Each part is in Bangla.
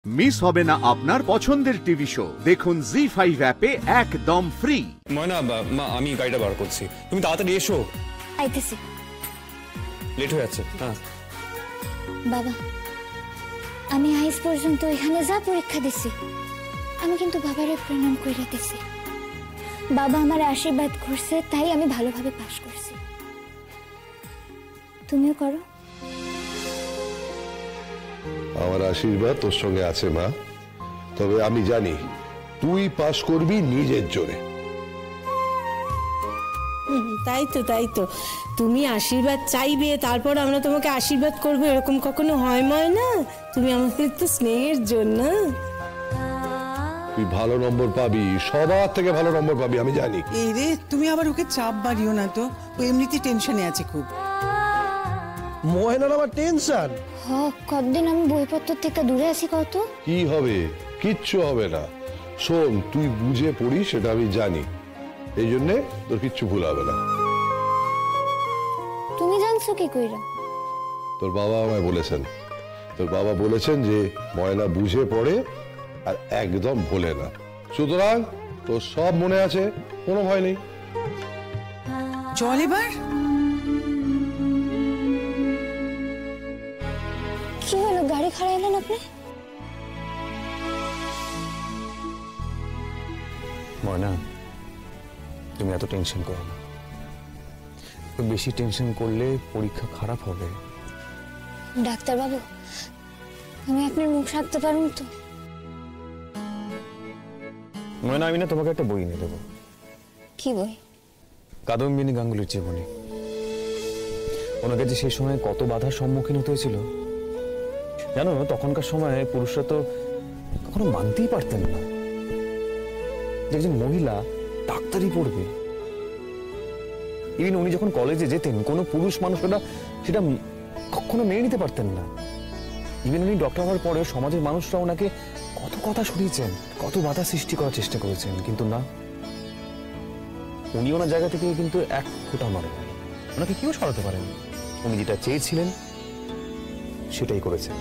মিস হবে না আপনার পছন্দের টিভি শো। দেখুন জি5 অ্যাপে একদম ফ্রি। ময়না, মা আমি গাড়িটা বার করছি, তুমি তাড়াতাড়ি এসো। আইতেছি। লেট হয়ে যাচ্ছে। হ্যাঁ বাবা, আমি আজ পর্যন্ত এখানে যা পরীক্ষা দিছি আমি কিন্তু বাবারে প্রণাম কইরা দিছি। বাবা আমার আশীর্বাদ করছে, তাই আমি ভালোভাবে পাশ করছি। তুমিও করো। আমার আশীর্বাদ তোর সঙ্গে আছে মা, তবে আমি জানি তুই পাশ করবি নিজের জোরে। তাই তো তুমি আশীর্বাদ চাইবে, তারপর আমরা তোমাকে আশীর্বাদ করবো, এরকম কখনো হয় না? তুমি আমাদের তো স্নেহের জন্য। তুই ভালো নম্বর পাবি, সবার থেকে ভালো নম্বর পাবি, আমি জানি। এই রে, তুমি আবার ওকে চাপ বাড়িও না তো, ও এমনিতেই টেনশনে আছে খুব। ময়নার আবার টেনশন? কতদিন আমি বইপত্র থেকে দূরে আছি কত। কি হবে? কিচ্ছু হবে না। শোন, তুই বুঝে পড়িস সেটা আমি জানি, এই জন্যে তোর কিচ্ছু ভুল হবে না। তুমি জানছো কি কইরা? তোর বাবা আমায় বলেছেন, তোর বাবা বলেছেন যে ময়না বুঝে পড়ে আর একদম ভোলে না, সুতরাং তোর সব মনে আছে, কোনো ভয় নেই। চল এবার। কি হলো, গাড়ি খাড়াইলেন আপনি? ময়না, তুমি এত টেনশন করো না। বেশি টেনশন করলে পরীক্ষা খারাপ হবে। ডাক্তার বাবু, আমি আপনার মুখ রাখতে পারুন তো? ময়না, আমি না তোমাকে একটা বই এনে দেবো। কি বই? কাদম্বিনী গাঙ্গুলির জীবনী। ওনাকে যে সেই সময় কত বাধার সম্মুখীন হতে হয়েছিল জানো? তখনকার সময় পুরুষরা তো কখনো মানতেই পারতেন না যে একজন মহিলা ডাক্তারি পড়বে। ইভেন উনি যখন কলেজে যেতেন, কোনো পুরুষ মানুষরা সেটা কখনো মেনে নিতে পারতেন না। ইভেন উনি ডক্টর হওয়ার পরে সমাজের মানুষরা ওনাকে কত কথা শুনিয়েছেন, কত বাধা সৃষ্টি করার চেষ্টা করেছেন, কিন্তু না, উনি ওনার জায়গা থেকে কিন্তু এক ফোঁটা মারেন। ওনাকে কেউ সরাতে পারেন। উনি যেটা চেয়েছিলেন সেটাই করেছেন।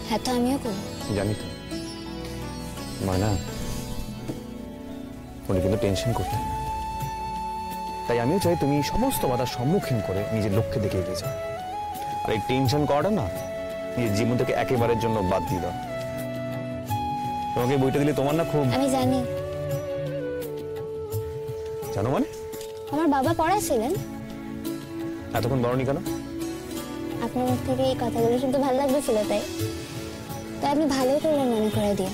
হ্যাঁ, তো আমিও করি। জানি তো ময়না, উনি কিন্তু টেনশন করতেন না। তাই আমিও চাই তুমি সমস্ত বাধার সম্মুখীন করে নিজের লক্ষ্যে দিকে এগিয়ে যাও। আর এই টেনশন করাটা না, নিজের জীবন থেকে একেবারের জন্য বাদ দিয়ে দাও। তোমাকে বইটা দিলে তোমার না খুব... আমি জানি। জানো মানে? আমার বাবা পড়াছিলেন। এতক্ষণ বলনি কেন? আপনার মুখ থেকে এই কথাগুলো শুনতে ভালো লাগতেছিল, তাই আপনি ভালোই করলেন মনে করে দিয়ে।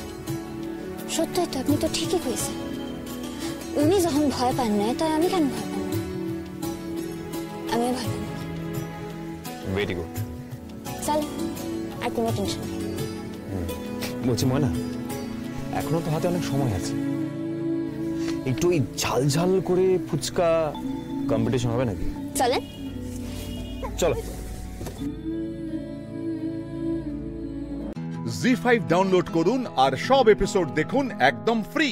সত্যই তো, আপনি তো ঠিকই কইছেন। উনি যখন ভয় পান না, তাই আমি কেন ভয় পান না? আমিও ভয় পান না। Very good. চল, আর কোনো টেনশন নেই। বলছি ময়না, এখনো তো হাতে অনেক সময় আছে। একটু ওই ঝাল ঝাল করে ফুচকা কম্পিটিশন হবে নাকি? চলেন। চলো। জি5 ডাউনলোড করুন আর সব এপিসোড দেখুন একদম ফ্রি।